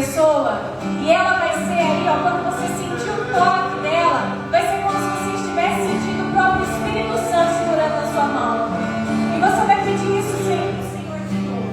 pessoa, e ela vai ser aí, ó, quando você sentir o toque dela, vai ser como se você estivesse sentindo o próprio Espírito Santo segurando a sua mão. E você vai pedir isso sempre, Senhor, de novo.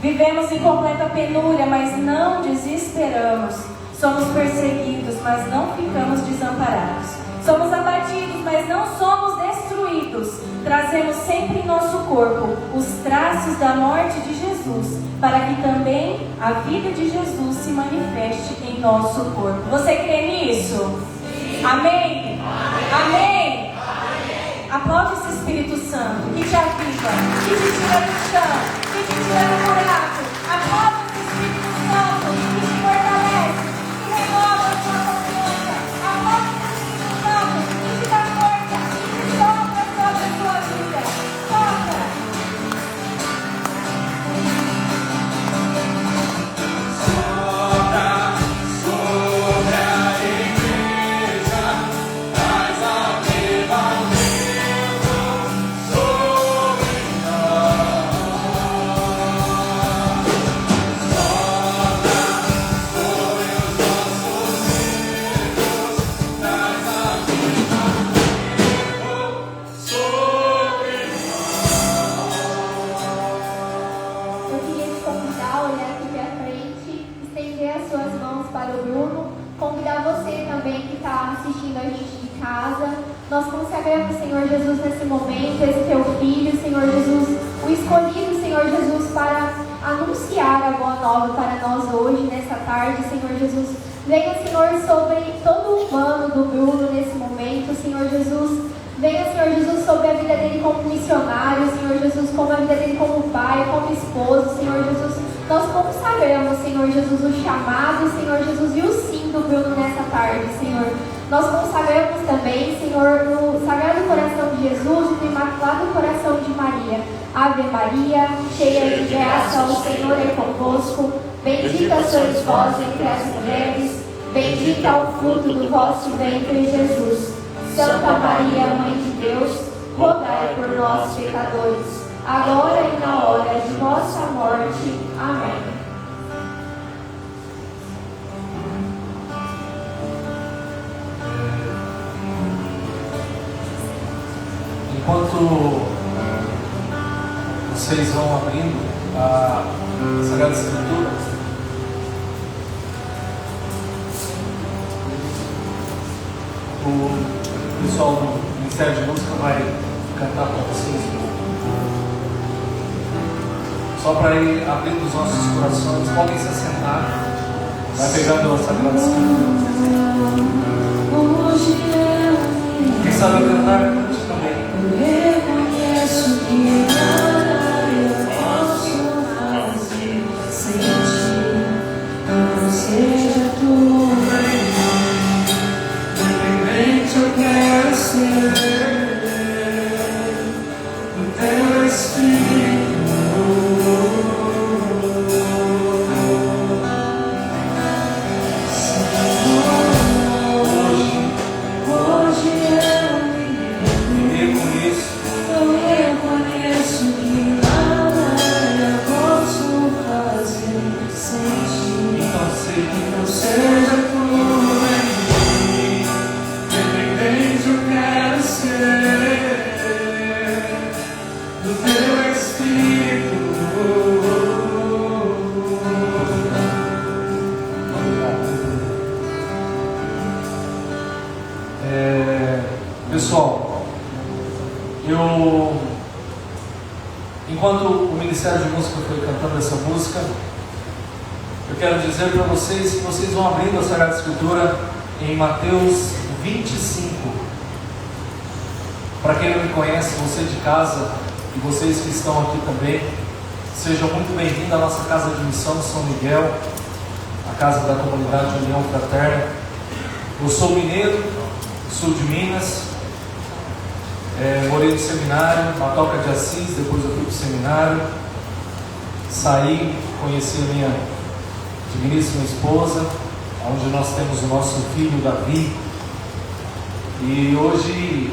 Vivemos em completa penúria, mas não desesperamos. Somos perseguidos, mas não ficamos desamparados. Somos abatidos, mas não somos destruídos. Trazemos sempre em nosso corpo os traços da morte de Jesus, para que também a vida de Jesus se manifeste em nosso corpo. Você crê nisso? Amém? Amém? Aplaude esse Espírito Santo que te aviva, que te tira do chão, que te tira do buraco. Aplaude esse Espírito Santo que te fortalece, que renova a sua confiança. Aplaude esse Espírito Santo que te dá força, que sopra sobre a sua vida. Sopra. Nós consagramos, Senhor Jesus, nesse momento, esse teu filho, Senhor Jesus, o escolhido, Senhor Jesus, para anunciar a boa nova para nós hoje, nessa tarde, Senhor Jesus. Venha, Senhor, sobre todo o humano do Bruno nesse momento, Senhor Jesus. Venha, Senhor Jesus, sobre a vida dele como missionário, Senhor Jesus, como a vida dele como pai, como esposo, Senhor Jesus. Nós consagramos, Senhor Jesus, o chamado, Senhor Jesus, e o sim do Bruno nessa tarde, Senhor. Nós consagramos também, Senhor, no Sagrado Coração de Jesus e no Imaculado Coração de Maria. Ave Maria, cheia de graça, o Senhor é convosco. Bendita sois vós entre as mulheres, bendito é o fruto do vosso ventre, Jesus. Santa Maria, Mãe de Deus, rogai por nós, pecadores, agora e na hora de nossa morte. Amém. Enquanto vocês vão abrindo a Sagrada Escritura, o pessoal do Ministério de Música vai cantar para vocês, só para ir abrindo os nossos corações. Podem se assentar, vai pegando a Sagrada Escritura. Quem sabe cantar, cante também. Eu reconheço que nada eu posso fazer sem ti, não seja tu. Dependente eu quero ser do teu Espírito. Pessoal, enquanto o Ministério de Música foi cantando essa música, eu quero dizer para vocês que vocês vão abrindo a Sagrada Escritura em Mateus 25. Para quem não me conhece, você de casa e vocês que estão aqui também, sejam muito bem-vindos à nossa casa de missão São Miguel, a casa da comunidade União Fraterna. Eu sou mineiro, sul de Minas. Morei no seminário, Matoca de Assis, depois eu fui para o seminário, saí, conheci a minha digníssima esposa, onde nós temos o nosso filho Davi, e hoje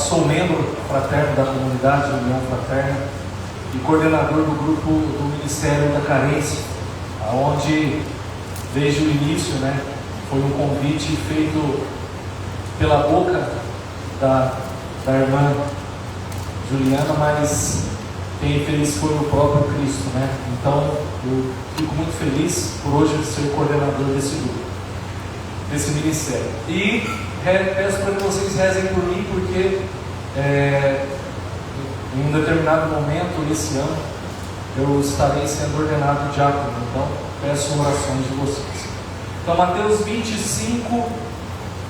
sou membro fraterno da comunidade União Fraterna e coordenador do grupo do Ministério da Carência, onde desde o início, foi um convite feito pela boca da irmã Juliana, mas quem fez foi o próprio Cristo, Então eu fico muito feliz por hoje ser coordenador desse grupo, desse ministério. E peço para que vocês rezem por mim, porque em um determinado momento esse ano eu estarei sendo ordenado diácono, então peço orações de vocês. Então Mateus 25,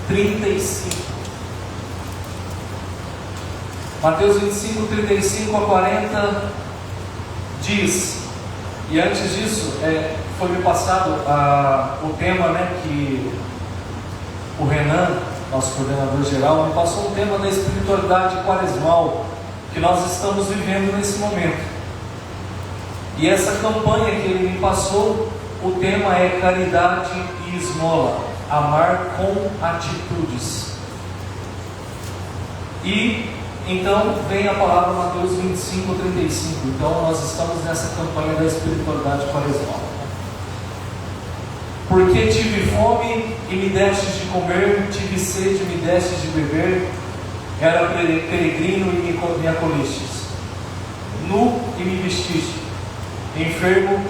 35. Mateus 25, 35 a 40 diz, e antes disso foi-me passado o tema, que o Renan, nosso coordenador geral, me passou o tema da espiritualidade quaresmal que nós estamos vivendo nesse momento. E essa campanha que ele me passou, o tema é caridade e esmola, amar com atitudes. E então vem a palavra Mateus 25, 35. Então nós estamos nessa campanha da espiritualidade quaresmal. Porque tive fome e me destes de comer, tive sede e me destes de beber, era peregrino e me acolhestes, nu e me vestiste, enfermo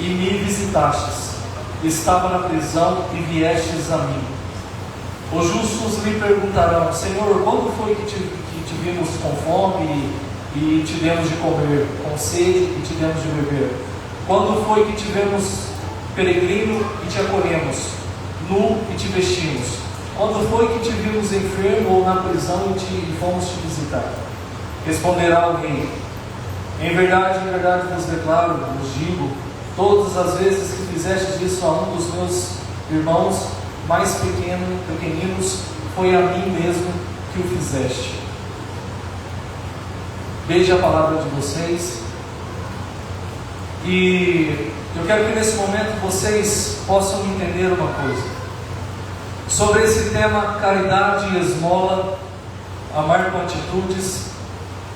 e me visitastes, estava na prisão e viestes a mim. Os justos lhe perguntarão: Senhor, quando foi que te vimos com fome e te demos de comer, com sede e te demos de beber? Quando foi que tivemos peregrino e te acolhemos, nu e te vestimos? Quando foi que te vimos enfermo ou na prisão e fomos te visitar? Responderá o rei: em verdade vos declaro, vos digo, todas as vezes que fizestes isso a um dos meus irmãos mais pequeninos, foi a mim mesmo que o fizeste. Veja a palavra de vocês. E eu quero que nesse momento vocês possam entender uma coisa sobre esse tema caridade e esmola, amar com atitudes.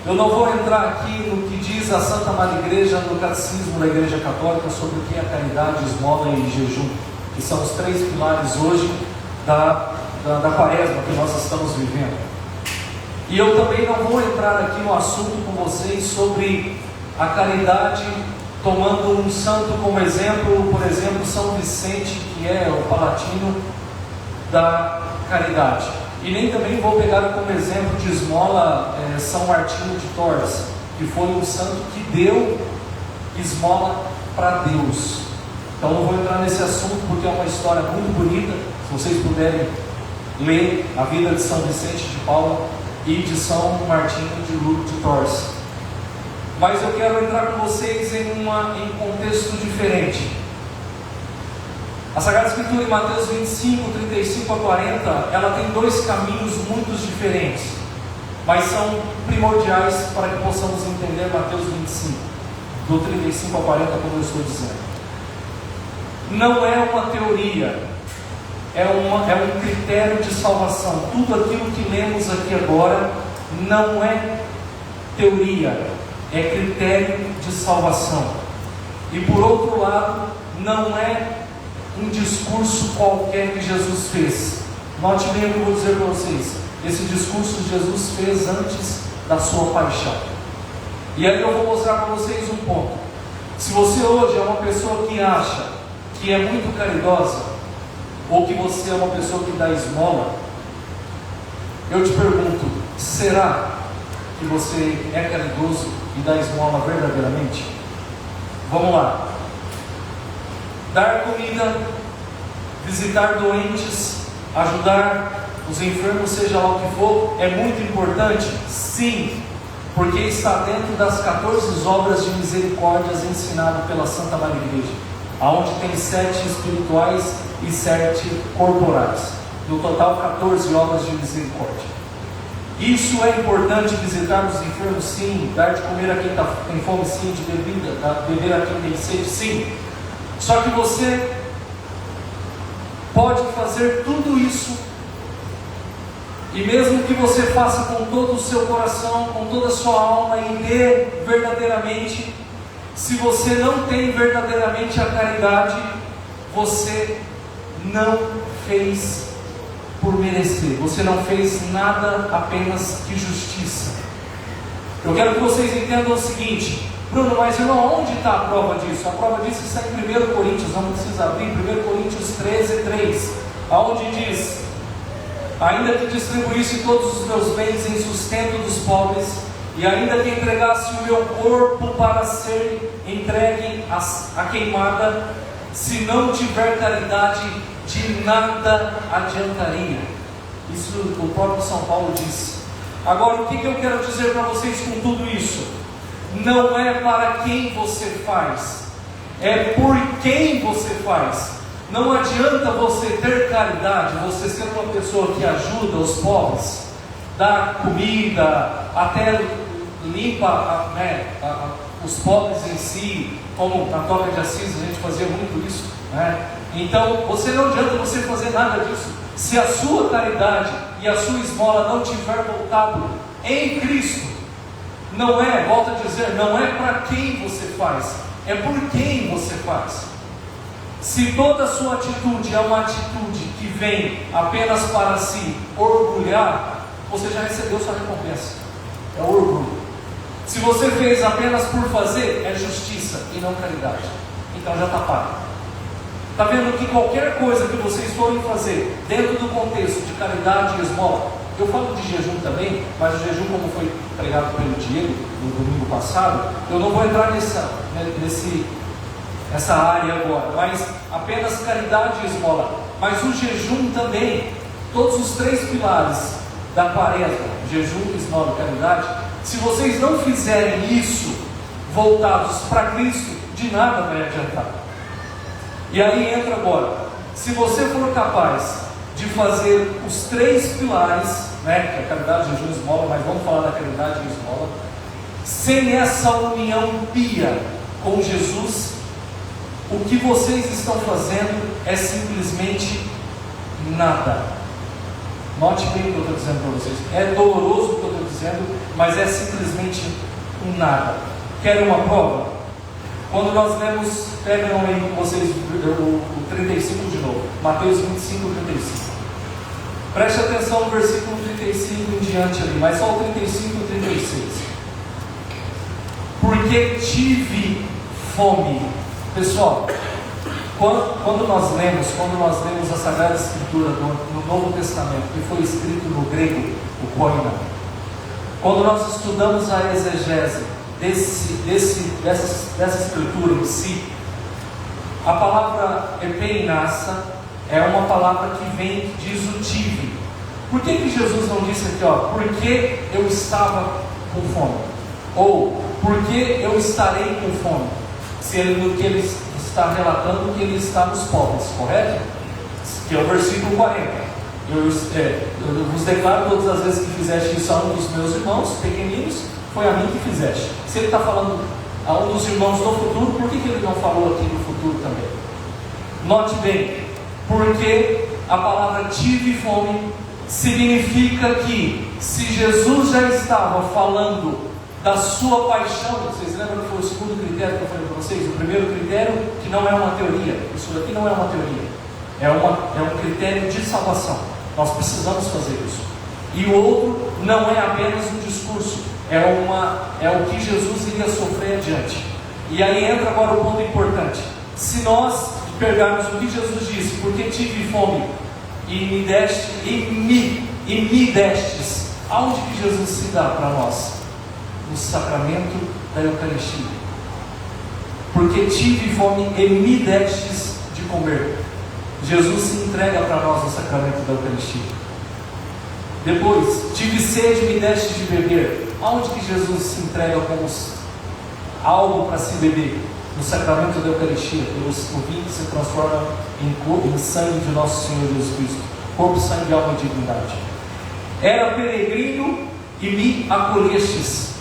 Eu não vou entrar aqui no que diz a Santa Madre Igreja no Catecismo da Igreja Católica sobre o que é caridade, esmola e jejum, que são os 3 pilares hoje da quaresma que nós estamos vivendo. E eu também não vou entrar aqui no assunto com vocês sobre a caridade, tomando um santo como exemplo, por exemplo, São Vicente, que é o palatino da caridade. E nem também vou pegar como exemplo de esmola São Martinho de Tours, que foi um santo que deu esmola para Deus. Então não vou entrar nesse assunto porque é uma história muito bonita. Se vocês puderem ler a vida de São Vicente de Paula e de São Martinho de Tours. Mas eu quero entrar com vocês em contexto diferente. A Sagrada Escritura em Mateus 25, 35 a 40, ela tem dois caminhos muito diferentes, mas são primordiais para que possamos entender Mateus 25, do 35 a 40, como eu estou dizendo. Não é uma teoria, é um critério de salvação. Tudo aquilo que lemos aqui agora não é teoria, é critério de salvação. E por outro lado, não é um discurso qualquer que Jesus fez. Note bem o que eu vou dizer para vocês. Esse discurso Jesus fez antes da sua paixão. E aí eu vou mostrar para vocês um ponto. Se você hoje é uma pessoa que acha que é muito caridosa, ou que você é uma pessoa que dá esmola, eu te pergunto, será que você é caridoso e dá esmola verdadeiramente? Vamos lá. Dar comida, visitar doentes, ajudar os enfermos, seja lá o que for, é muito importante? Sim, porque está dentro das 14 obras de misericórdias ensinadas pela Santa Maria Igreja, aonde tem 7 espirituais e 7 corporais, no total 14 obras de misericórdia. Isso é importante, visitar os enfermos, sim, dar de comer a quem tem fome, sim, de beber a quem tem sede, sim. Só que você pode fazer tudo isso, e mesmo que você faça com todo o seu coração, com toda a sua alma, e dê verdadeiramente, se você não tem verdadeiramente a caridade, você não fez por merecer, você não fez nada apenas que justiça. Eu quero que vocês entendam o seguinte: Bruno, mas irmão, onde está a prova disso? A prova disso está em 1 Coríntios, não precisa abrir, 1 Coríntios 13, 3, aonde diz: ainda que distribuísse todos os meus bens em sustento dos pobres, e ainda que entregasse o meu corpo para ser entregue à queimada, se não tiver caridade, de nada adiantaria. Isso o próprio São Paulo disse. Agora, o que eu quero dizer para vocês com tudo isso? Não é para quem você faz, é por quem você faz. Não adianta você ter caridade, você ser uma pessoa que ajuda os pobres, dá comida, até limpa os pobres em si, como na Toca de Assis a gente fazia muito isso, né? Então, não adianta você fazer nada disso, se a sua caridade e a sua esmola não tiver voltado em Cristo. Não é, volto a dizer, não é para quem você faz, é por quem você faz. Se toda a sua atitude é uma atitude que vem apenas para se orgulhar, você já recebeu sua recompensa, é orgulho. Se você fez apenas por fazer, é justiça e não caridade, então já está pago. Está vendo que qualquer coisa que vocês forem fazer dentro do contexto de caridade e esmola, eu falo de jejum também, mas o jejum, como foi pregado pelo Diego no domingo passado, eu não vou entrar nessa área agora, mas apenas caridade e esmola. Mas o jejum também, todos os 3 pilares da quaresma, jejum, esmola e caridade, se vocês não fizerem isso voltados para Cristo, de nada vai adiantar. E aí entra agora, se você for capaz de fazer os 3 pilares, né, que é caridade, jejum e esmola, mas vamos falar da caridade e esmola, sem essa união pia com Jesus, o que vocês estão fazendo é simplesmente nada. Note bem o que eu estou dizendo para vocês. É doloroso o que eu estou dizendo, mas é simplesmente um nada. Querem uma prova? Quando nós lemos, pegam aí com vocês o 35 de novo, Mateus 25, 35. Preste atenção no versículo 35 em diante ali, mas só o 35 e 36. Porque tive fome. Pessoal, quando nós lemos a Sagrada Escritura no Novo Testamento, que foi escrito no grego, o koina, quando nós estudamos a exegese dessa escritura em si, a palavra epeinassa é uma palavra que vem, diz o tive. Por que Jesus não disse aqui, porque eu estava com fome? Ou, porque eu estarei com fome? Se ele, no que ele está relatando, que ele está nos pobres, correto? Que é o versículo 40. Eu vos declaro todas as vezes que fizeste isso a um dos meus irmãos pequeninos, foi a mim que fizeste. Se ele está falando a um dos irmãos no futuro, por que ele não falou aqui no futuro também? Note bem, porque a palavra tive fome significa que, se Jesus já estava falando da sua paixão, vocês lembram que foi o segundo critério que eu falei para vocês? O primeiro critério, que não é uma teoria, isso daqui não é uma teoria, é um critério de salvação. Nós precisamos fazer isso. E o outro não é apenas um discurso, é o que Jesus iria sofrer adiante. E aí entra agora o ponto importante. Se nós pegarmos o que Jesus disse, porque tive fome e me destes, aonde que Jesus se dá para nós? No sacramento da Eucaristia. Porque tive fome e me destes de comer. Jesus se entrega para nós no sacramento da Eucaristia. Depois, tive sede e me destes de beber. Aonde que Jesus se entrega como algo para se beber? No sacramento da Eucaristia. O vinho se transforma em sangue de nosso Senhor Jesus Cristo. Corpo, sangue, alma e divindade. Era peregrino e me acolhestes.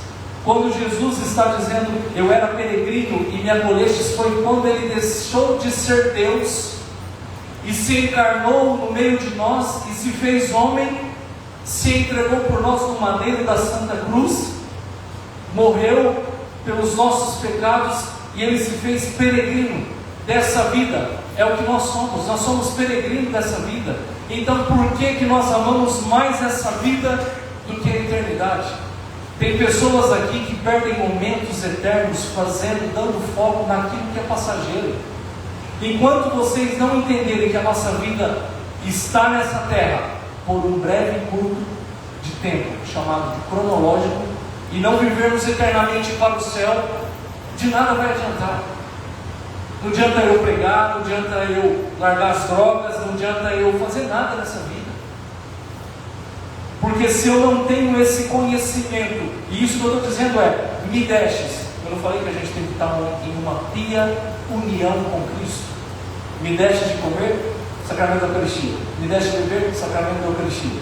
Quando Jesus está dizendo, eu era peregrino e me acolhestes, foi quando ele deixou de ser Deus e se encarnou no meio de nós e se fez homem, se entregou por nós no madeiro da Santa Cruz, morreu pelos nossos pecados e ele se fez peregrino dessa vida. É o que nós somos peregrinos dessa vida. Então por que nós amamos mais essa vida do que a eternidade? Tem pessoas aqui que perdem momentos eternos dando foco naquilo que é passageiro. Enquanto vocês não entenderem que a nossa vida está nessa terra por um breve curto de tempo, chamado de cronológico, e não vivermos eternamente para o céu, de nada vai adiantar. Não adianta eu pregar, não adianta eu largar as drogas, não adianta eu fazer nada nessa vida. Porque se eu não tenho esse conhecimento, e isso que eu estou dizendo me destes. Eu não falei que a gente tem que estar em uma pia união com Cristo. Me destes de comer, sacramento da Eucaristia. Me destes de beber, sacramento da Eucaristia.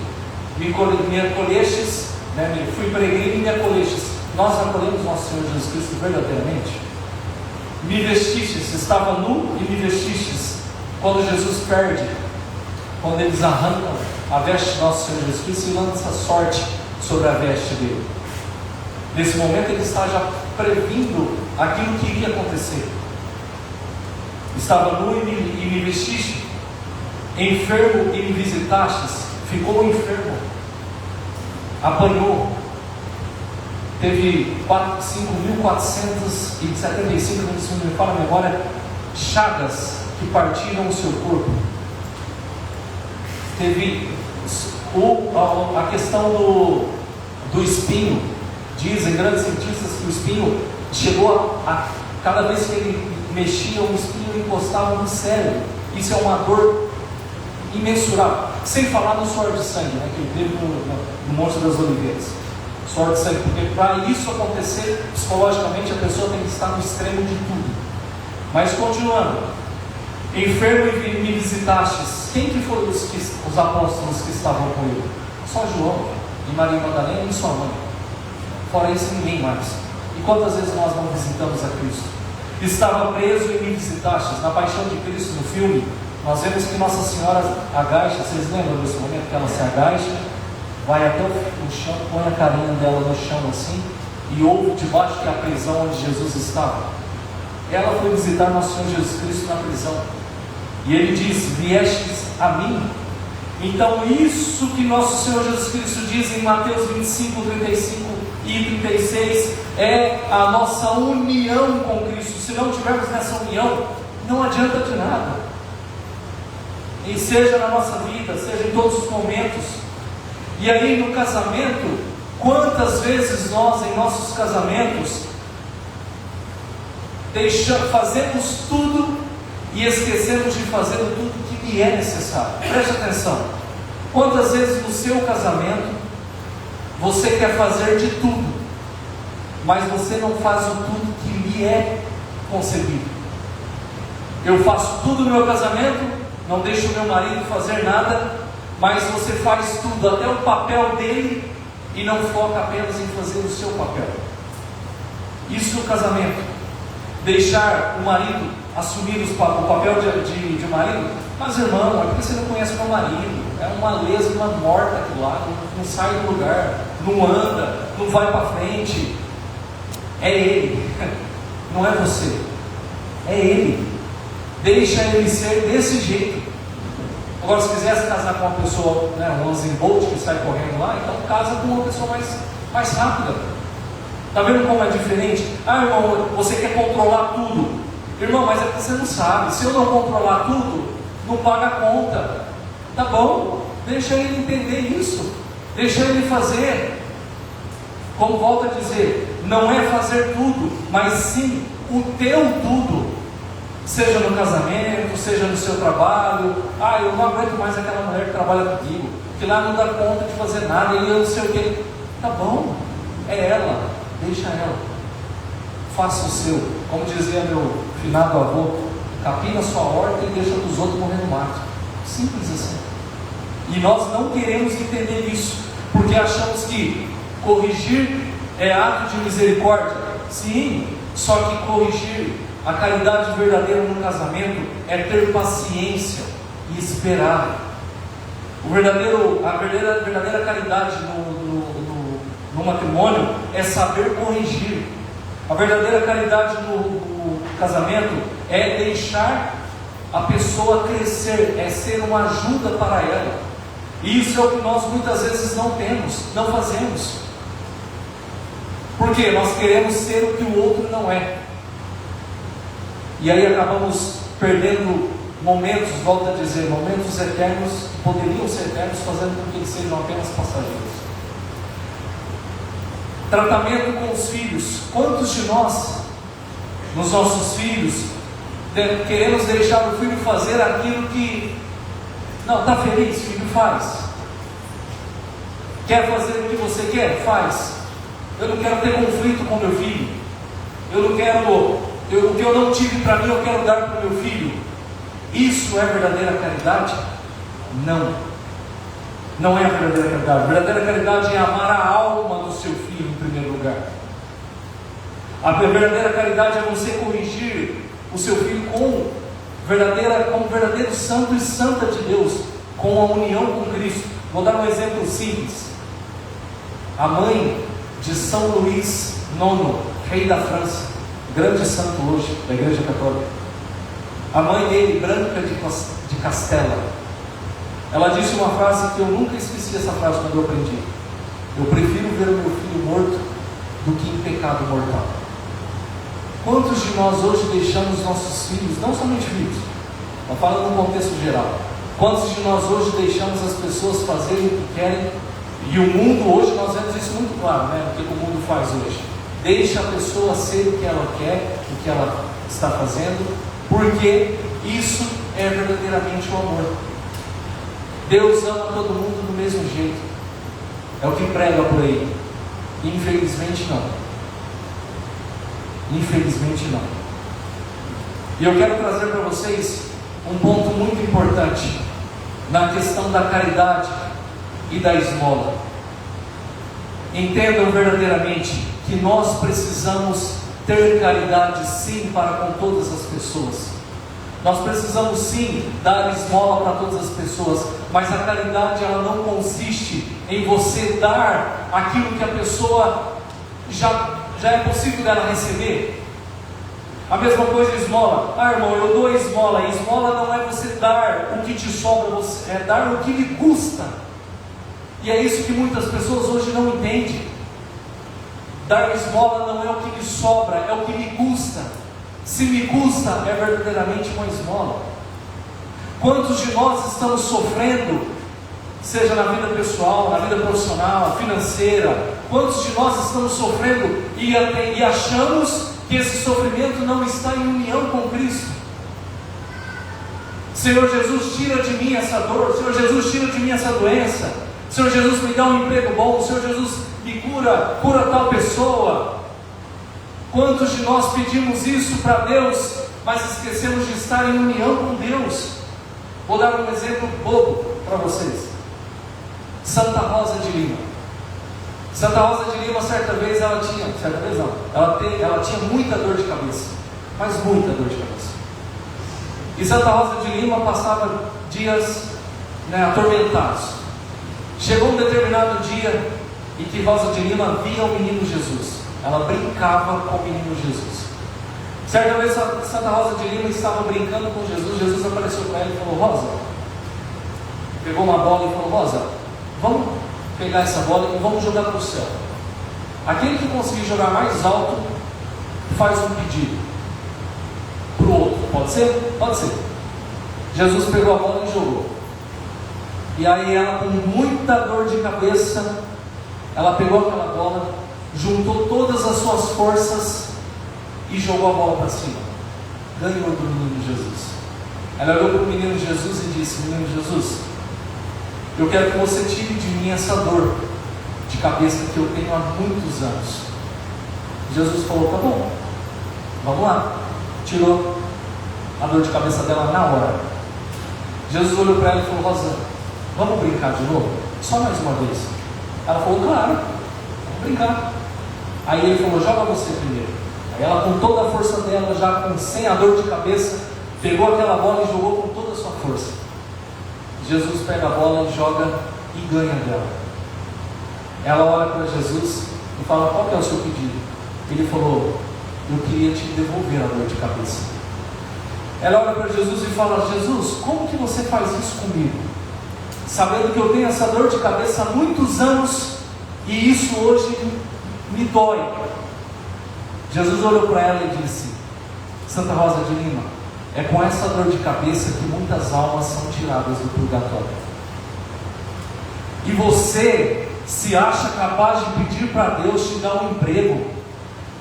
Me acolhestes, fui peregrino e me acolhestes. Nós acolhemos nosso Senhor Jesus Cristo verdadeiramente. Me vestistes, estava nu e me vestistes. Quando Jesus perde, quando eles arrancam a veste de nosso Senhor Jesus Cristo e lança sorte sobre a veste dele. Nesse momento ele está já previndo aquilo que iria acontecer. Estava nu e me vestiste, enfermo e me visitastes. Ficou enfermo, apanhou, teve 5.475, se não me fala a memória, chagas que partiram o seu corpo. Teve a questão do espinho. Dizem grandes cientistas que o espinho chegou a cada vez que ele mexia, o espinho encostava no cérebro. Isso é uma dor imensurável. Sem falar no suor de sangue, que ele teve no Monte das Oliveiras. Suor de sangue, porque para isso acontecer, psicologicamente a pessoa tem que estar no extremo de tudo. Mas continuando, enfermo e me visitastes. Quem que foram os apóstolos que estavam com ele? Só João e Maria Madalena e sua mãe. Fora isso, ninguém mais. E quantas vezes nós não visitamos a Cristo? Estava preso e me visitastes. Na Paixão de Cristo, no filme, nós vemos que Nossa Senhora agacha. Vocês lembram desse momento que ela se agacha, vai até o chão, põe a carinha dela no chão assim, e ouve debaixo que é a prisão onde Jesus estava. Ela foi visitar Nosso Senhor Jesus Cristo na prisão. E ele disse: viestes a mim Então isso que nosso Senhor Jesus Cristo diz em Mateus 25, 35 e 36 é a nossa união com Cristo. Se não tivermos nessa união, não adianta de nada. E seja na nossa vida, seja em todos os momentos. E aí no casamento, quantas vezes nós em nossos casamentos fazemos tudo e esquecemos de fazer tudo que lhe é necessário. Preste atenção. Quantas vezes no seu casamento você quer fazer de tudo, mas você não faz o tudo que lhe é concebido? Eu faço tudo no meu casamento, não deixo o meu marido fazer nada, mas você faz tudo, até o papel dele, e não foca apenas em fazer o seu papel. Isso no casamento. Deixar o marido assumir o papel de marido. Mas irmão, é porque você não conhece o meu marido. É uma lesma morta aqui lá, não sai do lugar, não anda, não vai para frente. É ele, não é você, é ele. Deixa ele ser desse jeito. Agora, se quisesse casar com uma pessoa, um Usain Bolt que sai correndo lá, então casa com uma pessoa mais rápida. Está vendo como é diferente? Ah, irmão, você quer controlar tudo. Irmão, mas é porque você não sabe. Se eu não controlar tudo, não paga a conta. Tá bom, deixa ele entender isso. Deixa ele fazer. Como volto a dizer, não é fazer tudo, mas sim o teu tudo. Seja no casamento, seja no seu trabalho. Ah, eu não aguento mais aquela mulher que trabalha comigo, que lá não dá conta de fazer nada, e eu não sei o que. Tá bom, é ela, deixa ela. Faça o seu. Como dizia meu finado avô, capina a sua horta e deixa dos outros morrer no mato. Simples assim. E nós não queremos entender isso, porque achamos que corrigir é ato de misericórdia. Sim, só que corrigir, a caridade verdadeira no casamento é ter paciência e esperar. A verdadeira caridade no matrimônio é saber corrigir. A verdadeira caridade no casamento é deixar a pessoa crescer, é ser uma ajuda para ela. E isso é o que nós muitas vezes não temos, não fazemos. Porque nós queremos ser o que o outro não é. E aí acabamos perdendo momentos, volto a dizer, momentos eternos, que poderiam ser eternos, fazendo com que eles sejam apenas passageiros. Tratamento com os filhos. Quantos de nós, nos nossos filhos, queremos deixar o filho fazer aquilo que... Não, está feliz, filho, faz. Quer fazer o que você quer? Faz. Eu não quero ter conflito com meu filho. Eu não quero... o que eu não tive para mim, eu quero dar para o meu filho. Isso é verdadeira caridade? Não. Não é a verdadeira caridade. A verdadeira caridade é amar a alma do seu filho em primeiro lugar. A verdadeira caridade é você corrigir o seu filho como verdadeiro santo e santa de Deus, com a união com Cristo. Vou dar um exemplo simples. A mãe de São Luís IX, rei da França, grande santo hoje da Igreja Católica, a mãe dele, Branca de Castela, ela disse uma frase que eu nunca esqueci, essa frase quando eu aprendi: eu prefiro ver o meu filho morto do que em pecado mortal. Quantos de nós hoje deixamos nossos filhos, não somente filhos, mas falando num contexto geral, quantos de nós hoje deixamos as pessoas fazerem o que querem? E o mundo hoje, nós vemos isso muito claro, o que o mundo faz hoje. Deixa a pessoa ser o que ela quer, o que ela está fazendo, porque isso é verdadeiramente o amor. Deus ama todo mundo do mesmo jeito. É o que prega por aí. Infelizmente não. Infelizmente não. E eu quero trazer para vocês um ponto muito importante na questão da caridade e da esmola. Entendam verdadeiramente que nós precisamos ter caridade sim para com todas as pessoas. Nós precisamos sim dar esmola para todas as pessoas, mas a caridade ela não consiste em você dar aquilo que a pessoa já é possível dela receber. A mesma coisa esmola. Ah, irmão, eu dou esmola. E esmola não é você dar que te sobra, é dar o que lhe custa. E é isso que muitas pessoas hoje não entendem. Dar esmola não é o que lhe sobra, é o que lhe custa. Se me custa, é verdadeiramente uma esmola. Quantos de nós estamos sofrendo, seja na vida pessoal, na vida profissional, financeira? Quantos de nós estamos sofrendo e achamos que esse sofrimento não está em união com Cristo? Senhor Jesus, tira de mim essa dor. Senhor Jesus, tira de mim essa doença. Senhor Jesus, me dá um emprego bom. Senhor Jesus, me cura tal pessoa. Quantos de nós pedimos isso para Deus, mas esquecemos de estar em união com Deus? Vou dar um exemplo bobo para vocês. Santa Rosa de Lima. Santa Rosa de Lima, certa vez ela tinha muita dor de cabeça, mas muita dor de cabeça. E Santa Rosa de Lima passava dias atormentados. Chegou um determinado dia em que Rosa de Lima via o menino Jesus. Ela brincava com o menino Jesus. Certa vez Santa Rosa de Lima estava brincando com Jesus. Jesus apareceu para ela e falou: Rosa, pegou uma bola e falou: Rosa, vamos pegar essa bola e vamos jogar para o céu. Aquele que conseguir jogar mais alto faz um pedido para o outro. Pode ser? Pode ser. Jesus pegou a bola e jogou. E aí ela, com muita dor de cabeça, ela pegou aquela bola, juntou todas as suas forças e jogou a bola para cima. Ganhou do menino Jesus. Ela olhou para o menino Jesus e disse: Menino Jesus, eu quero que você tire de mim essa dor de cabeça que eu tenho há muitos anos. Jesus falou: tá bom, vamos lá. Tirou a dor de cabeça dela na hora. Jesus olhou para ela e falou: Rosa, vamos brincar de novo? Só mais uma vez. Ela falou: claro, vamos brincar. Aí ele falou: joga você primeiro. Aí ela, com toda a força dela, já sem a dor de cabeça, pegou aquela bola e jogou com toda a sua força. Jesus pega a bola e joga e ganha dela. Ela olha para Jesus e fala: qual que é o seu pedido? Ele falou: eu queria te devolver a dor de cabeça. Ela olha para Jesus e fala: Jesus, como que você faz isso comigo? Sabendo que eu tenho essa dor de cabeça há muitos anos e isso hoje me dói. Jesus olhou para ela e disse: Santa Rosa de Lima, é com essa dor de cabeça que muitas almas são tiradas do purgatório. E você se acha capaz de pedir para Deus te dar um emprego?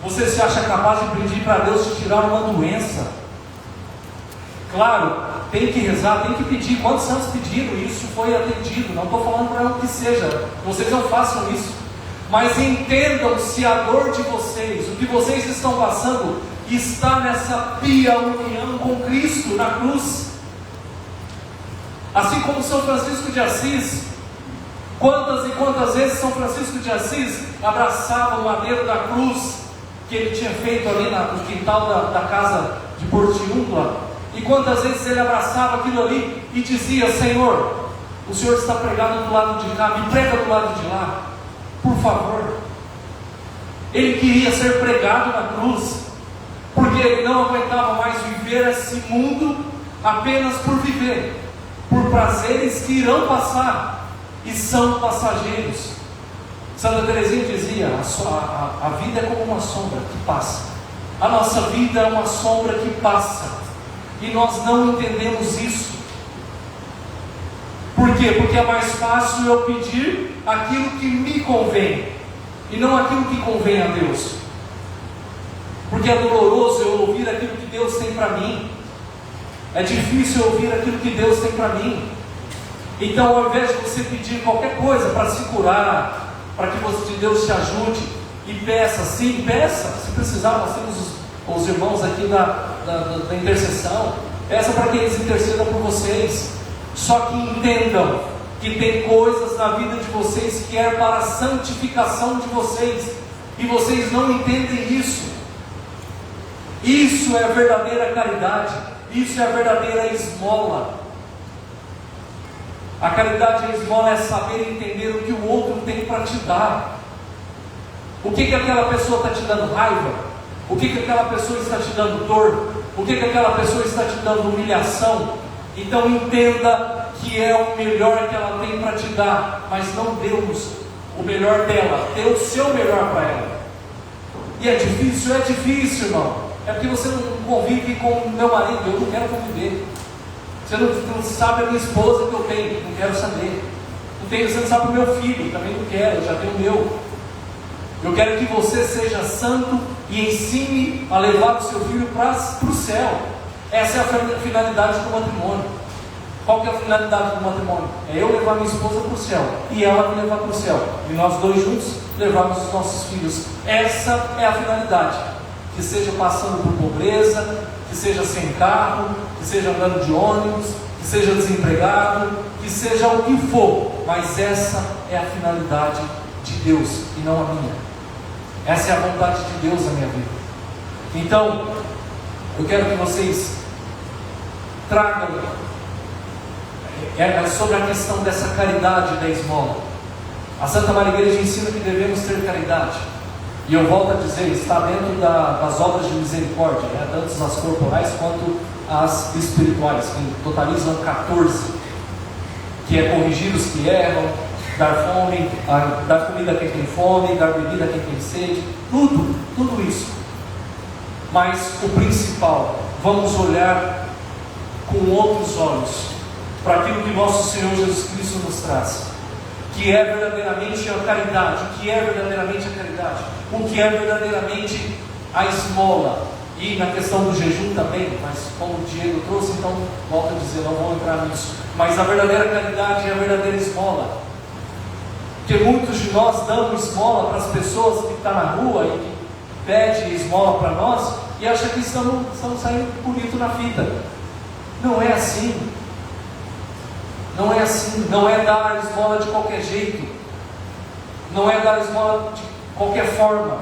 Você se acha capaz de pedir para Deus te tirar uma doença? Claro, tem que rezar, tem que pedir. Quantos santos pediram? Isso foi atendido. Não estou falando para o que seja, vocês não façam isso. Mas entendam, se a dor de vocês, o que vocês estão passando, está nessa pia união com Cristo na cruz. Assim como São Francisco de Assis, quantas e quantas vezes São Francisco de Assis abraçava o madeiro da cruz que ele tinha feito ali no quintal da casa de Portiúncula, e quantas vezes ele abraçava aquilo ali e dizia: Senhor, o Senhor está pregado do lado de cá, me prega do lado de lá, por favor. Ele queria ser pregado na cruz, porque ele não aguentava mais viver esse mundo apenas por viver, por prazeres que irão passar e são passageiros. Santa Teresinha dizia: a vida é como uma sombra que passa. A nossa vida é uma sombra que passa, e nós não entendemos isso. Por quê? Porque é mais fácil eu pedir aquilo que me convém e não aquilo que convém a Deus. Porque é doloroso eu ouvir aquilo que Deus tem para mim. É difícil eu ouvir aquilo que Deus tem para mim. Então, ao invés de você pedir qualquer coisa para se curar, para que Deus te ajude, e peça, sim, peça. Se precisar, nós temos os irmãos aqui da intercessão. Peça para que eles intercedam por vocês. Só que entendam que tem coisas na vida de vocês que é para a santificação de vocês, e vocês não entendem isso. Isso é a verdadeira caridade, isso é a verdadeira esmola. A caridade e a esmola é saber entender o que o outro tem para te dar. O que aquela pessoa está te dando raiva? O que aquela pessoa está te dando dor? O que aquela pessoa está te dando humilhação? Então entenda que é o melhor que ela tem para te dar, mas não dê-nos o melhor dela, dê o seu melhor para ela. E é difícil, irmão. É porque você não convive com o meu marido, eu não quero conviver. Você não sabe a minha esposa que eu tenho, não quero saber. Você não sabe o meu filho, também não quero, eu já tenho o meu. Eu quero que você seja santo e ensine a levar o seu filho para o céu. Essa é a finalidade do matrimônio. Qual que é a finalidade do matrimônio? É eu levar minha esposa para o céu e ela me levar para o céu. E nós dois juntos levarmos os nossos filhos. Essa é a finalidade. Que seja passando por pobreza, que seja sem carro, que seja andando de ônibus, que seja desempregado, que seja o que for. Mas essa é a finalidade de Deus e não a minha. Essa é a vontade de Deus na minha vida. Então, eu quero que vocês tragam sobre a questão dessa caridade da esmola. A Santa Maria Igreja ensina que devemos ter caridade. E eu volto a dizer, está dentro das obras de misericórdia, né? Tanto as corporais quanto as espirituais, que totalizam 14, que é corrigir os que erram, dar comida a quem tem fome, dar bebida a quem tem sede, tudo isso. Mas o principal, vamos olhar com outros olhos para aquilo que nosso Senhor Jesus Cristo nos traz, que é verdadeiramente a caridade, o que é verdadeiramente a caridade, o que é verdadeiramente a esmola. E na questão do jejum também, mas como o Diego trouxe, então volto a dizer, não vou entrar nisso. Mas a verdadeira caridade é a verdadeira esmola. Porque muitos de nós damos esmola para as pessoas que estão na rua e que pedem esmola para nós e acham que estamos saindo bonito na fita. Não é assim. Não é assim. Não é dar esmola de qualquer jeito. Não é dar esmola de qualquer forma.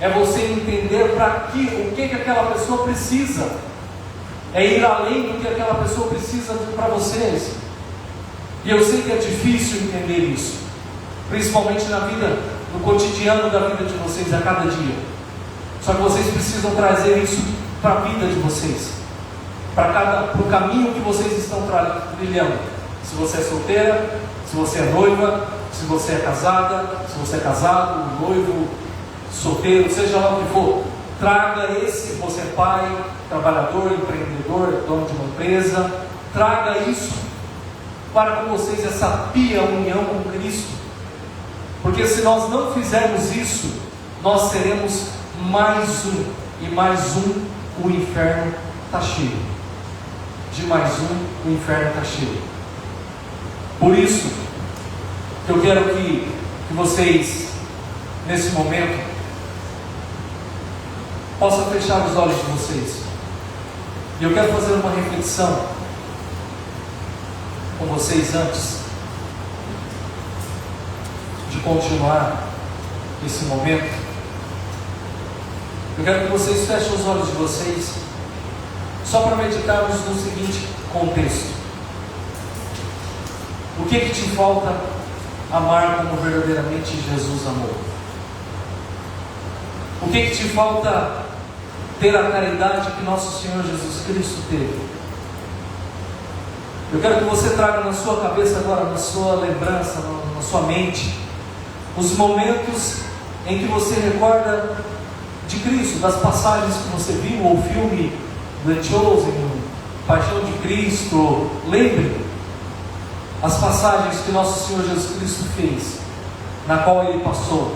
É você entender o que aquela pessoa precisa. É ir além do que aquela pessoa precisa para vocês. E eu sei que é difícil entender isso, principalmente na vida, no cotidiano da vida de vocês, a cada dia. Só que vocês precisam trazer isso para a vida de vocês, para o caminho que vocês estão trilhando. Se você é solteira, se você é noiva, se você é casada, se você é casado, noivo, solteiro, seja lá o que for, traga esse, você é pai, trabalhador, empreendedor, dono de uma empresa, traga isso para com vocês, essa pia união com Cristo. Porque se nós não fizermos isso, nós seremos mais um, e mais um, o inferno está cheio. De mais um, o inferno está cheio. Por isso, eu quero que vocês, nesse momento, possam fechar os olhos de vocês. E eu quero fazer uma reflexão com vocês antes de continuar esse momento. Eu quero que vocês fechem os olhos de vocês, só para meditarmos no seguinte contexto. O que te falta amar como verdadeiramente Jesus amou? O que te falta ter a caridade que nosso Senhor Jesus Cristo teve? Eu quero que você traga na sua cabeça agora, na sua lembrança, na sua mente, os momentos em que você recorda de Cristo, das passagens que você viu, ou o filme The Chosen, Paixão de Cristo. Lembre as passagens que nosso Senhor Jesus Cristo fez, na qual Ele passou.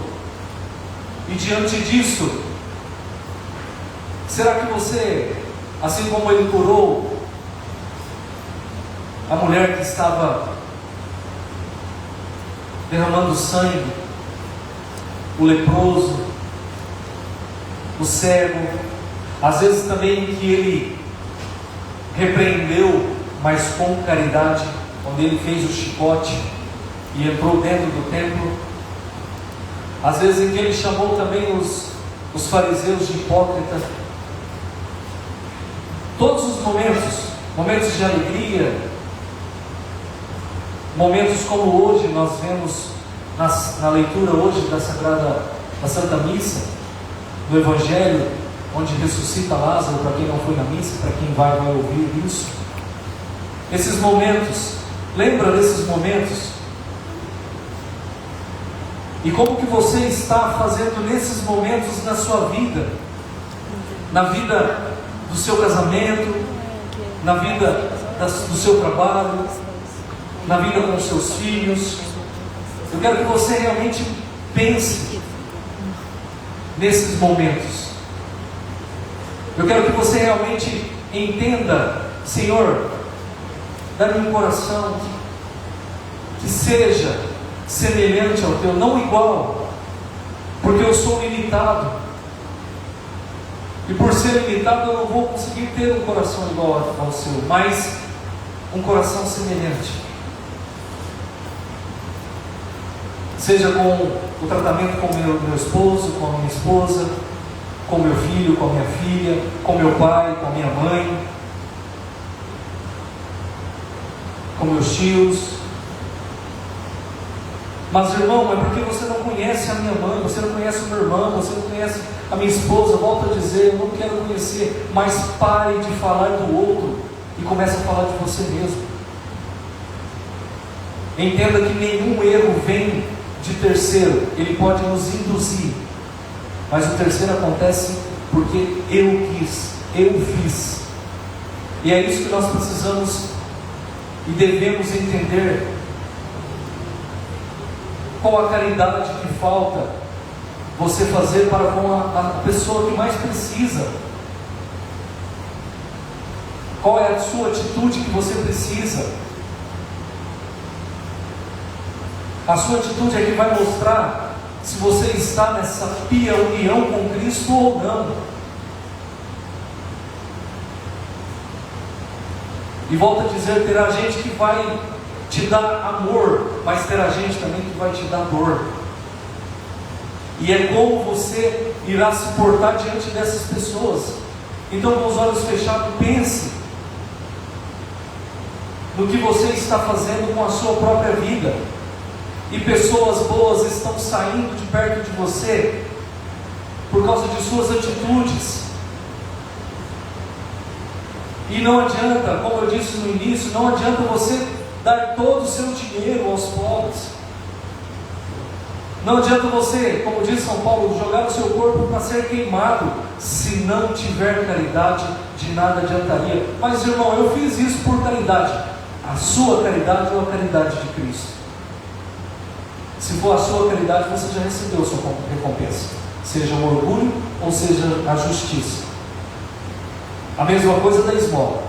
E diante disso, será que você, assim como Ele curou a mulher que estava derramando sangue, o leproso, o cego, às vezes também que Ele repreendeu, mas com caridade, quando Ele fez o chicote e entrou dentro do templo, às vezes em que Ele chamou também os fariseus de hipócrita. Todos os momentos de alegria, momentos como hoje nós vemos na leitura hoje da Santa Missa, do Evangelho, onde ressuscita Lázaro, para quem não foi na missa, para quem vai ouvir isso. Esses momentos, lembra desses momentos? E como que você está fazendo nesses momentos na sua vida? Na vida do seu casamento, na vida do seu trabalho, na vida com os seus filhos. Eu quero que você realmente pense nesses momentos. Eu quero que você realmente entenda: Senhor, dá-me um coração que seja semelhante ao teu, não igual, porque eu sou limitado, e por ser limitado eu não vou conseguir ter um coração igual ao seu, mas um coração semelhante. Seja com o tratamento com meu esposo, com a minha esposa, com meu filho, com a minha filha, com meu pai, com a minha mãe, com meus tios. Mas, irmão, é porque você não conhece a minha mãe, você não conhece o meu irmão, você não conhece a minha esposa. Volto a dizer, eu não quero conhecer, mas pare de falar do outro e comece a falar de você mesmo. Entenda que nenhum erro vem de terceiro, ele pode nos induzir, mas o terceiro acontece porque eu quis, eu fiz. E é isso que nós precisamos e devemos entender. Qual a caridade que falta você fazer para com a pessoa que mais precisa? Qual é a sua atitude que você precisa? A sua atitude é que vai mostrar se você está nessa pia união com Cristo ou não. E volto a dizer, terá gente que vai te dar amor, mas terá gente também que vai te dar dor. E é como você irá se portar diante dessas pessoas. Então, com os olhos fechados, pense no que você está fazendo com a sua própria vida. E pessoas boas estão saindo de perto de você por causa de suas atitudes. E não adianta, como eu disse no início, não adianta você dar todo o seu dinheiro aos pobres. Não adianta você, como diz São Paulo, jogar o seu corpo para ser queimado. Se não tiver caridade, de nada adiantaria. Mas, irmão, eu fiz isso por caridade. A sua caridade ou a caridade de Cristo? Se for a sua caridade, você já recebeu a sua recompensa. Seja o orgulho ou seja a justiça. A mesma coisa da esmola.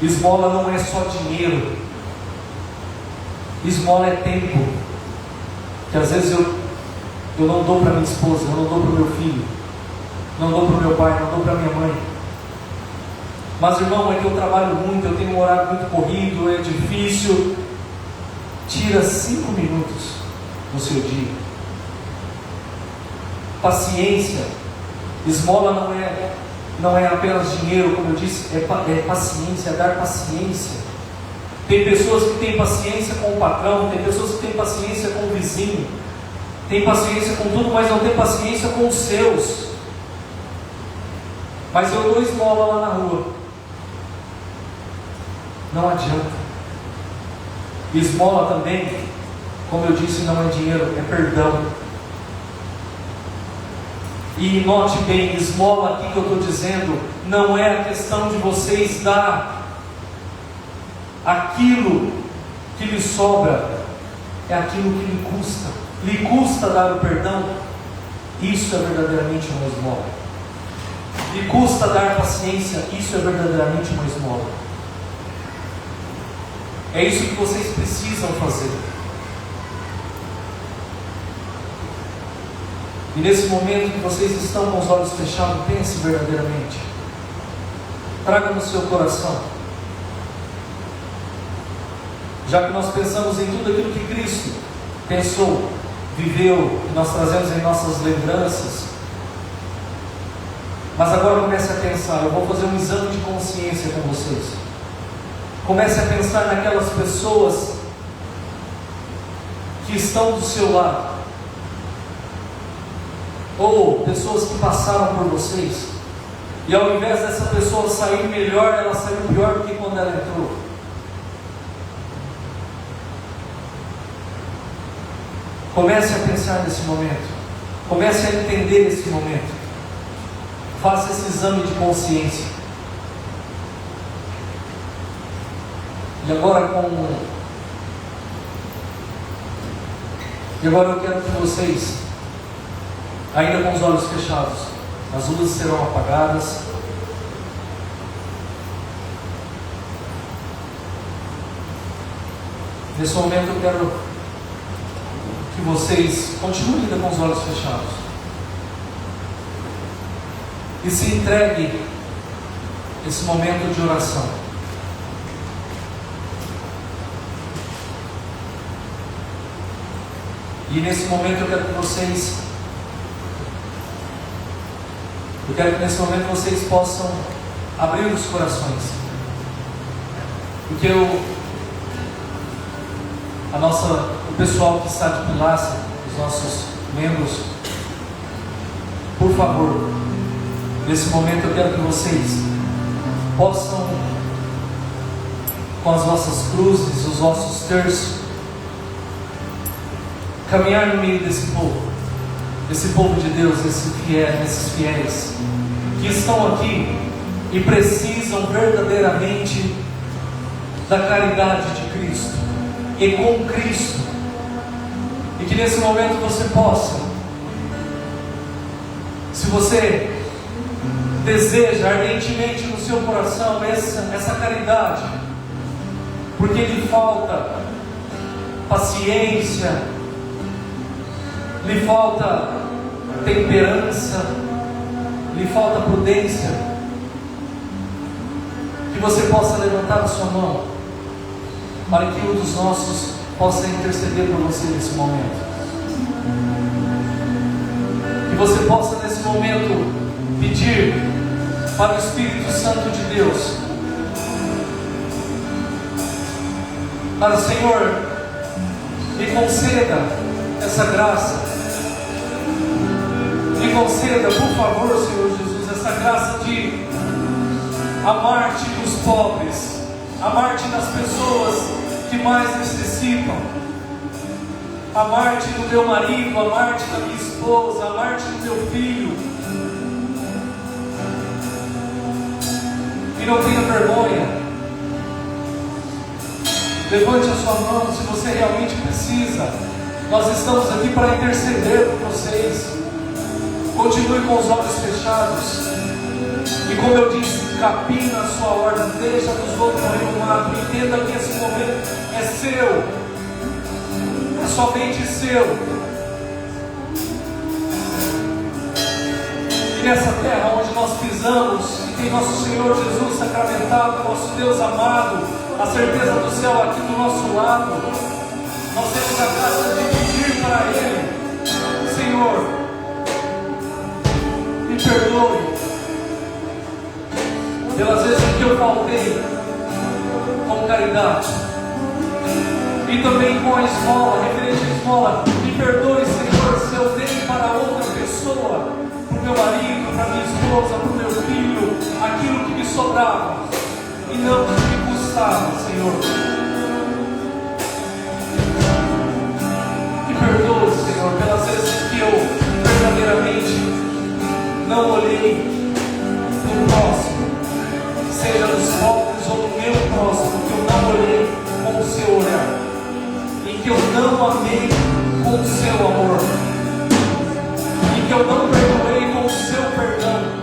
Esmola não é só dinheiro. Esmola é tempo. Que às vezes eu não dou para minha esposa, eu não dou para o meu filho, não dou para o meu pai, não dou para minha mãe. Mas, irmão, é que eu trabalho muito, eu tenho um horário muito corrido, é difícil. Tira 5 minutos no seu dia. Paciência. Esmola não é apenas dinheiro, como eu disse, é paciência, é dar paciência. Tem pessoas que têm paciência com o patrão, tem pessoas que têm paciência com o vizinho, tem paciência com tudo, mas não tem paciência com os seus. Mas eu dou esmola lá na rua. Não adianta. Esmola também, como eu disse, não é dinheiro, é perdão. E note bem, esmola aqui que eu estou dizendo, não é a questão de vocês dar aquilo que lhe sobra, é aquilo que lhe custa. Lhe custa dar o perdão? Isso é verdadeiramente uma esmola. Lhe custa dar paciência? Isso é verdadeiramente uma esmola. É isso que vocês precisam fazer. E nesse momento que vocês estão com os olhos fechados, pense verdadeiramente. Traga no seu coração. Já que nós pensamos em tudo aquilo que Cristo pensou, viveu, que nós trazemos em nossas lembranças. Mas agora comece a pensar, eu vou fazer um exame de consciência com vocês. Comece a pensar naquelas pessoas que estão do seu lado, ou pessoas que passaram por vocês. E ao invés dessa pessoa sair melhor, ela saiu pior do que quando ela entrou. Comece a pensar nesse momento. Comece a entender esse momento. Faça esse exame de consciência. E agora eu quero que vocês, ainda com os olhos fechados, as luzes serão apagadas. Nesse momento eu quero que vocês continuem ainda com os olhos fechados e se entreguem esse momento de oração. E nesse momento eu quero que nesse momento vocês possam abrir os corações, porque o pessoal que está de pilaça, os nossos membros, por favor, nesse momento eu quero que vocês possam, com as vossas cruzes, os vossos terços, caminhar no meio desse povo de Deus, esses fiéis que estão aqui e precisam verdadeiramente da caridade de Cristo e com Cristo, e que nesse momento você possa, se você deseja ardentemente no seu coração essa caridade, porque lhe falta paciência, lhe falta temperança, lhe falta prudência, que você possa levantar a sua mão, para que um dos nossos possa interceder por você nesse momento. Que você possa nesse momento pedir para o Espírito Santo de Deus, para o Senhor, me conceda essa graça, me conceda, por favor, Senhor Jesus, essa graça de amar-te dos pobres, amar-te das pessoas que mais necessitam, amar-te do meu marido, amar-te da minha esposa, amar-te do meu filho. E não tenha vergonha. Levante a sua mão se você realmente precisa. Nós estamos aqui para interceder por vocês. Continue com os olhos fechados. E como eu disse, capina a sua ordem, deixa nos outros arrumados. Entenda que esse momento é seu, é somente seu. E nessa terra onde nós pisamos, e tem nosso Senhor Jesus sacramentado, nosso Deus amado, a certeza do céu aqui do nosso lado, nós temos a graça de pedir para Ele: Senhor, me perdoe pelas vezes que eu faltei com caridade, e também com a esmola, referente à esmola. Me perdoe, Senhor, se eu dei para outra pessoa, para o meu marido, para minha esposa, para o meu filho, aquilo que me sobrava e não que me custava, Senhor. Me perdoe, Senhor, pelas vezes que eu verdadeiramente não olhei no próximo, seja dos pobres ou do meu próximo, que eu não olhei com o seu olhar, e que eu não amei com o seu amor, e que eu não perdoei com o seu perdão.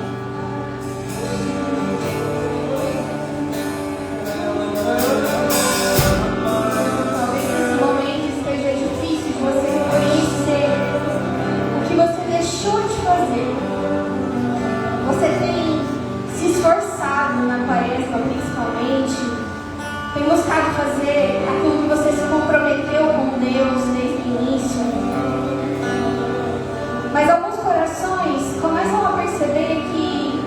Talvez nesse momento esteja difícil de você reconhecer o que você deixou de fazer. Você tem se esforçado na quaresma, principalmente, tem buscado fazer aquilo que você se comprometeu com Deus desde o início. Mas alguns corações começam a perceber que,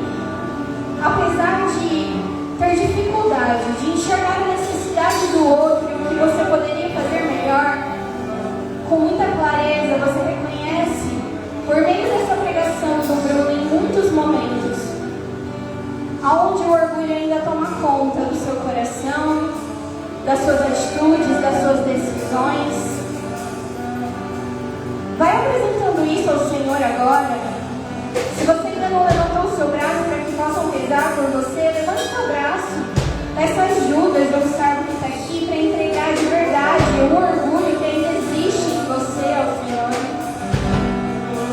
apesar de ter dificuldade de enxergar a necessidade do outro e o que você poderia fazer melhor, com muita clareza você reconhece, por meio dessa pregação do Bruno, em muitos momentos, aonde o orgulho ainda toma conta do seu coração, das suas atitudes, das suas decisões. Vai apresentando isso ao Senhor agora. Se você ainda não levantou o seu braço para que possam rezar por você, levante o seu braço. Peça ajuda de um servo que está aqui para entregar de verdade o orgulho que ainda existe em você ao Senhor.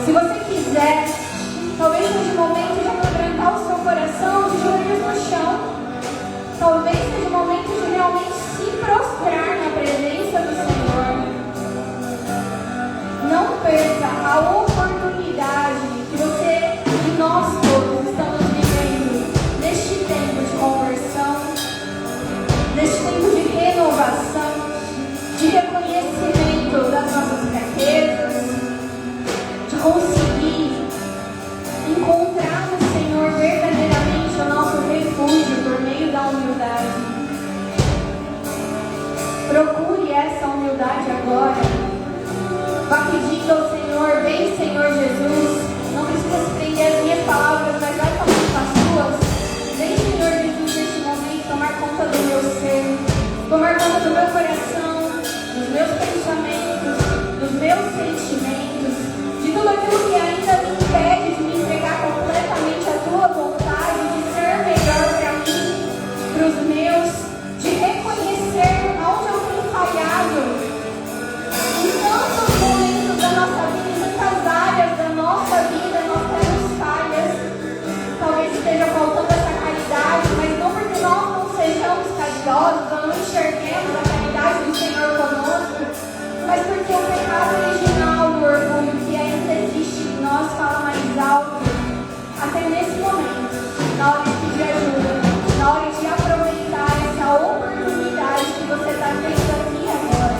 Se você quiser, talvez seja o momento de quebrantar o seu coração de joelhos no chão. Talvez seja o momento de realmente se prostrar na presença do Senhor. Não perca a oportunidade que você e nós todos estamos vivendo neste tempo de conversão, neste tempo de renovação, de reconhecimento das nossas fraquezas, de conseguir encontrar no Senhor verdadeiramente o nosso refúgio por meio da humildade. Procure essa humildade agora. Vá pedindo ao Senhor, vem Senhor Jesus, não precisa se prender as minhas palavras, mas vai falando com as suas. Vem Senhor Jesus neste momento tomar conta do meu ser, tomar conta do meu coração, dos meus pensamentos, dos meus sentimentos, de tudo aquilo que ainda me impede de me entregar completamente à tua vontade, de ser melhor para mim, para os meus, de reconhecer aonde eu tenho falhado. Em tantos momentos da nossa vida, em tantas áreas da nossa vida, nós temos falhas. Talvez esteja faltando essa caridade, mas não porque nós não sejamos caridosos ou não enxerguemos a caridade do Senhor conosco, mas porque o pecado original do orgulho que ainda existe em nós fala mais alto. Até nesse momento, na hora de pedir ajuda, na hora de aproveitar essa oportunidade que você está tendo aqui agora.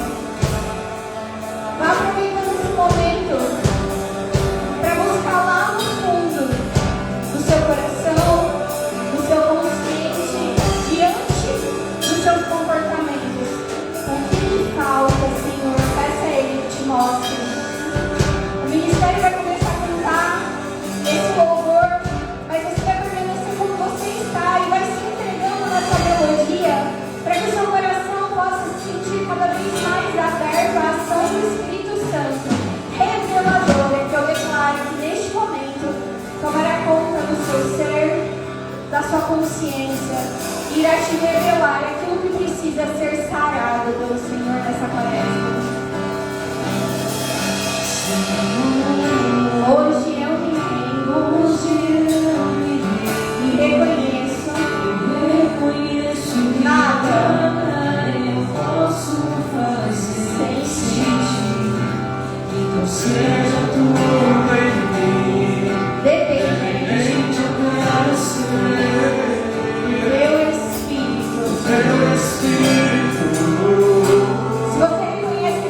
Vá aproveitando esse momento para buscar lá no fundo do seu coração, do seu consciente, diante dos seus comportamentos. O que lhe falta, Senhor? Peça a Ele que te mostre. O ministério vai começar a cantar esse louvor, mas você vai permanecer como você está e vai se entregando nessa melodia para que o seu coração possa se sentir cada vez mais aberto à ação do Espírito Santo, reveladora, que eu declaro que neste momento tomará conta do seu ser, da sua consciência, e irá te revelar aquilo que precisa ser sarado pelo Senhor nessa quaresma. Hoje eu me rendo, e reconheço, nada eu posso fazer sem ti. Então seja tua em mim, dependente do teu Espírito. Se você reconhece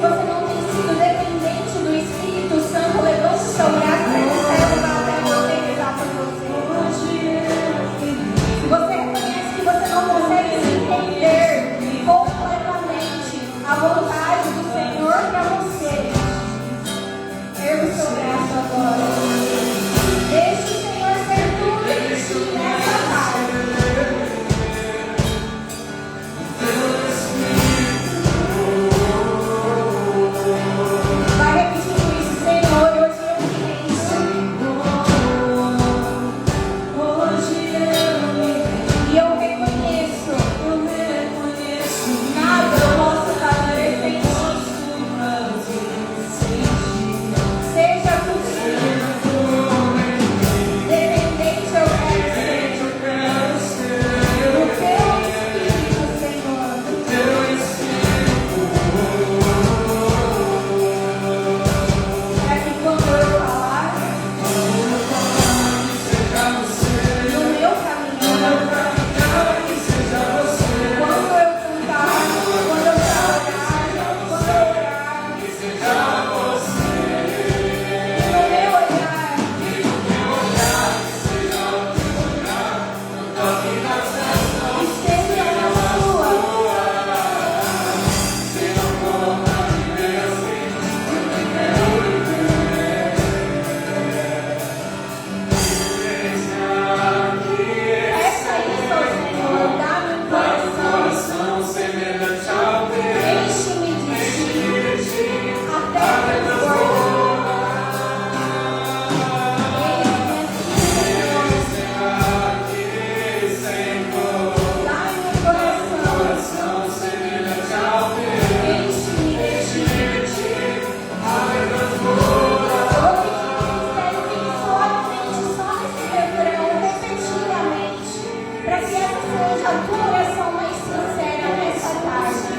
a tua oração mais sincera nessa tarde.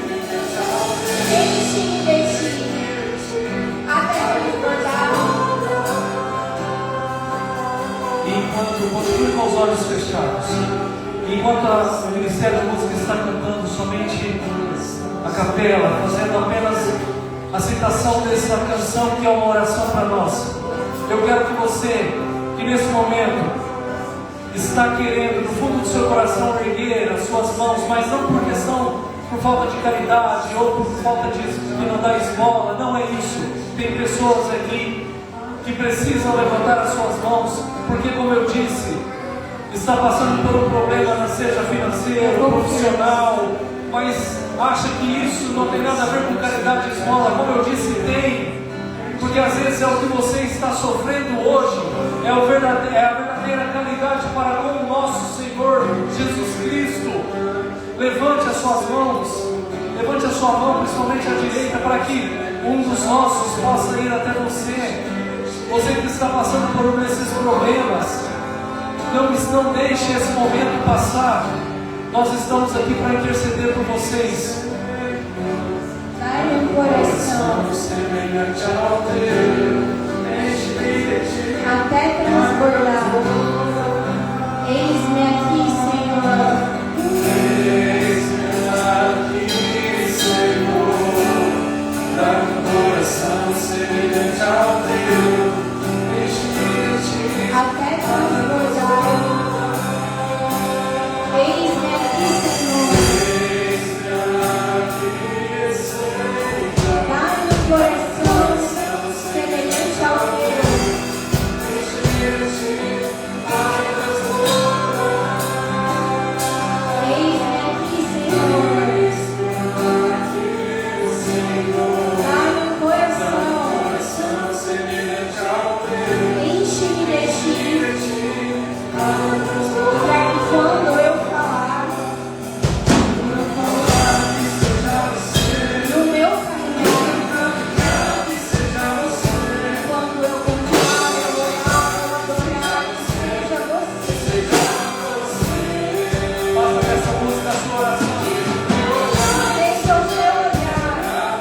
Enche-me de ti, até transbordar. Enquanto continue com os olhos fechados, enquanto o Ministério de Música está cantando somente a capela, fazendo apenas a citação dessa canção que é uma oração para nós, eu quero que você, que nesse momento está querendo no fundo do seu coração erguer as suas mãos, mas não por questão, por falta de caridade ou por falta de não dar esmola, não é isso. Tem pessoas aqui que precisam levantar as suas mãos, porque como eu disse, está passando por um problema, seja financeiro, profissional, mas acha que isso não tem nada a ver com caridade e esmola. Como eu disse, tem, porque às vezes é o que você está sofrendo hoje, é a verdadeira caridade para com o nosso Senhor Jesus Cristo. Levante as suas mãos, levante a sua mão, principalmente a direita, para que um dos nossos possa ir até você. Você que está passando por um desses problemas, não deixe esse momento passar. Nós estamos aqui para interceder por vocês. Dai-me um coração até transbordar. Eis-me aqui, Senhor. Eis-me aqui, Senhor. Dá-me um coração semelhante ao teu. Até transbordar. Eis-me aqui, Senhor. Dá-me um coração semelhante ao teu. Eis-me aqui, Senhor. Dá-me um coração semelhante ao teu. Enche-me de ti, para que quando eu falar, no meu caminhar, quando eu continuar a orar, adorar, seja você. Faça essa música a sua oração. Deixa o seu olhar.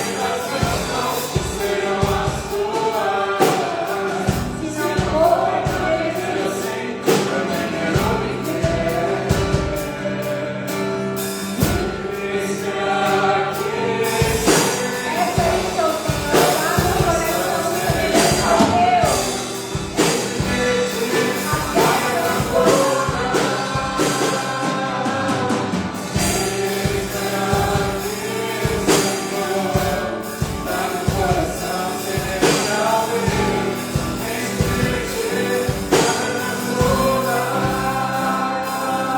Se não for merecido, essa é o seu Senhor, dá meu coração semelhante ao teu.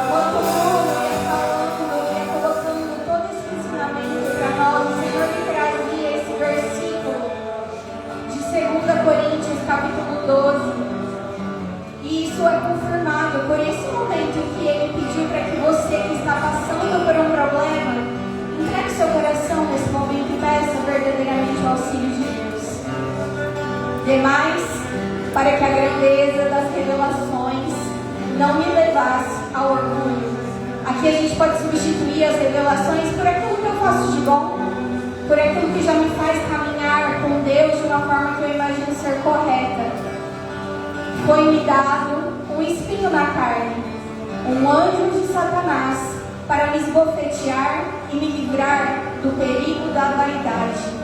Enquanto o mundo ia falando, ia colocando todo esse ensinamento para nós, o Senhor me trazia esse versículo de 2 Coríntios, capítulo 12. E isso é confirmado por esse momento que ele pediu para que você que está passando por um problema, entregue seu coração nesse momento e peça verdadeiramente o auxílio de Deus. Demais, para que a grandeza das revelações não me levasse ao orgulho. Aqui a gente pode substituir as revelações por aquilo que eu faço de bom, por aquilo que já me faz caminhar com Deus de uma forma que eu imagino ser correta. Foi-me dado um espinho na carne, um anjo de Satanás, para me esbofetear e me livrar do perigo da vaidade.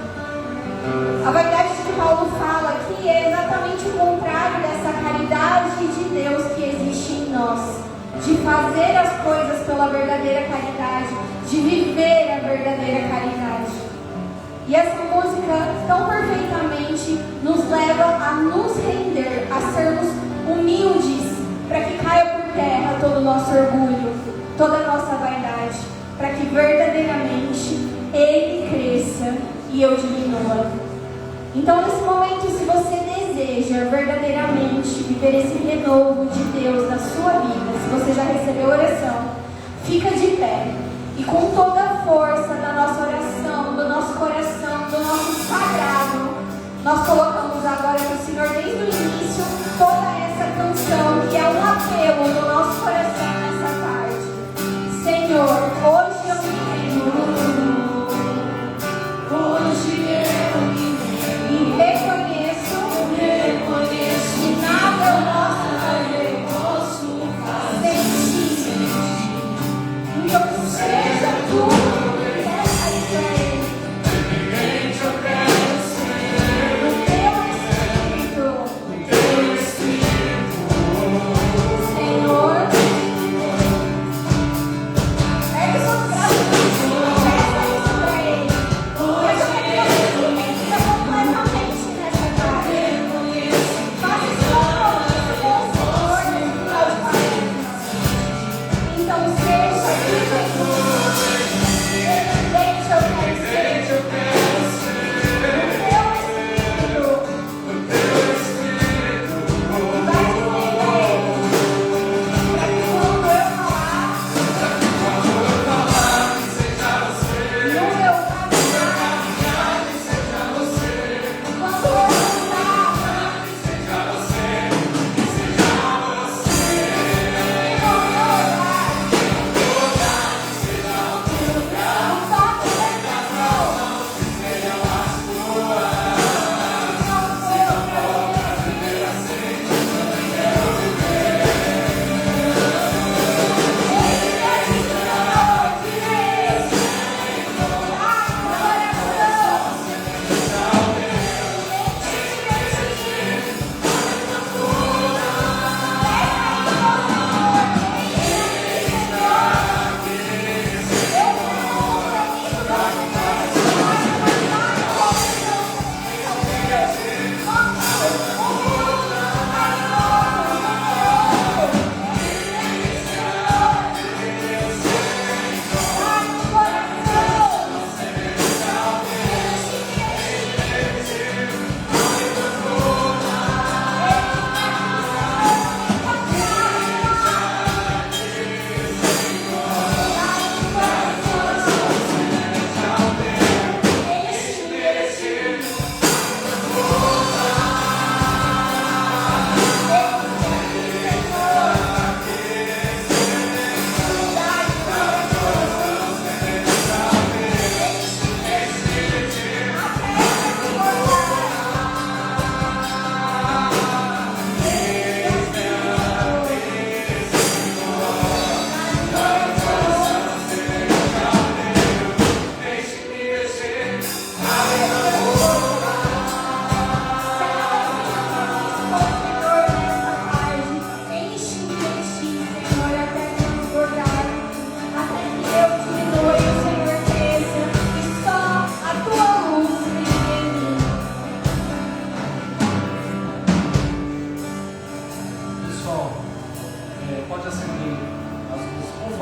A vaidade que Paulo fala aqui é exatamente o contrário dessa caridade de Deus que existe em nós, de fazer as coisas pela verdadeira caridade, de viver a verdadeira caridade. E essa música tão perfeitamente nos leva a nos render, a sermos humildes, para que caia por terra todo o nosso orgulho, toda a nossa vaidade, para que verdadeiramente Ele cresça e eu diminua. Então, nesse momento, se você deseja verdadeiramente viver esse renovo de Deus na sua vida, se você já recebeu oração, fica de pé e com toda a força da nossa oração, do nosso coração, do nosso sagrado, nós colocamos agora para o Senhor desde o início toda essa canção que é um apelo no nosso coração nessa tarde.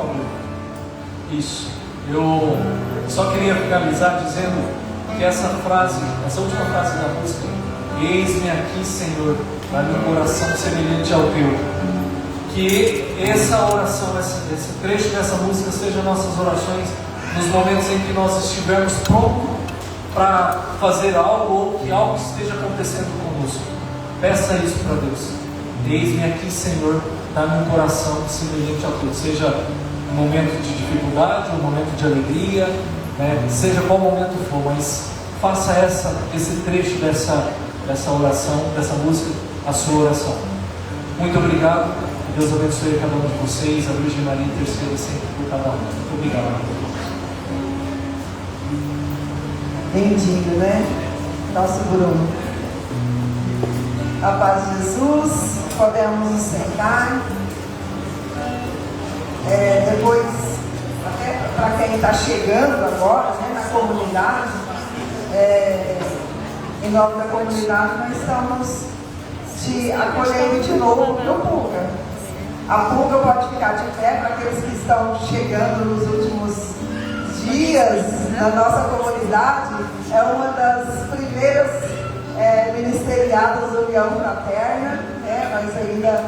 favor. Isso. Eu só queria finalizar dizendo que essa última frase da música, eis-me aqui, Senhor, dá-me um coração semelhante ao teu. Que essa oração, esse trecho dessa música seja nossas orações nos momentos em que nós estivermos prontos para fazer algo ou que algo esteja acontecendo conosco. Peça isso para Deus. Eis-me aqui, Senhor, dá-me um coração semelhante ao teu. Seja um momento de dificuldade, um momento de alegria, né? Seja qual momento for, mas faça esse trecho dessa oração, dessa música, a sua oração. Muito obrigado. Deus abençoe cada um de vocês. A Virgem Maria interceda sempre por cada um. Muito obrigado. Bem-vindo, né? Nosso Bruno. A paz de Jesus, podemos nos sentar. Depois, até para quem está chegando agora, né, na comunidade, em nome da comunidade, nós estamos te acolhendo de novo no Pulga. A Pulga pode ficar de pé para aqueles que estão chegando nos últimos dias na nossa comunidade. É uma das primeiras ministeriadas da União Fraterna, né? Nós ainda